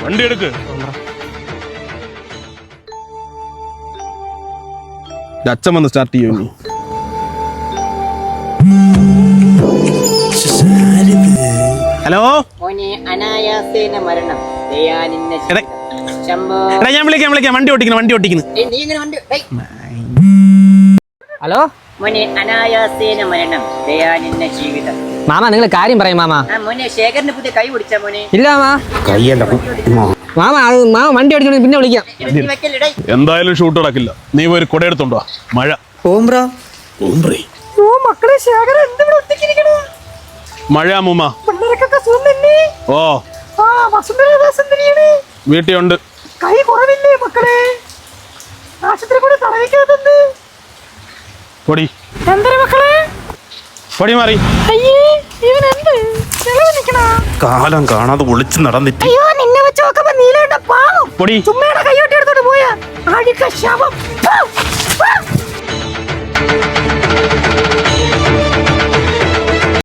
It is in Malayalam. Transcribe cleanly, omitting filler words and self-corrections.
വണ്ടി എടുക്ക്. അച്ഛൻ വന്ന് സ്റ്റാർട്ട് ചെയ്യും. ഹലോ, അനായാസേന മരണം. ഞാൻ വിളിക്കാം. വണ്ടി ഓടിക്കുന്നു. ഹലോ മോനെ, അനായാസേന മരണം ദയാനിന്ന ജീവിതം. മാമ നിങ്ങൾ കാര്യം പറയും മാമ. മോനെ, ശേഖരന് പുതിയ കൈ പിടിച്ച മോനെ. ഇല്ല മാമ അത് മാമ വണ്ടി ഓടിച്ചോണ്ട് പിന്നെ വിളിക്കാം. എന്തായാലും ഷൂട്ട് നടക്കില്ല. നീ ഒരു കുട എടുത്തോണ്ടോ. മഴ മക്കളെ, ശേഖരൻ മഴ അമ്മൂമ്മ. ഓ വീട്ടിൽ ഉണ്ട്. കൈ കുറവില്ലേ മക്കളെ? ആശുപത്രി കൂടെ തടവിക്കാതെ പൊടി എന്തൊരു മക്കളെ പൊടി മാറി. കാലം കാണാതെ ഒളിച്ചു നടന്നിട്ട് അയ്യോ, നിന്നെ വെച്ച് നോക്കുമ്പോ നീലയുടെ പാവം പൊടി ചുമ്മയുടെ കൈയോട്ടി എടുത്തോണ്ട് പോയാ.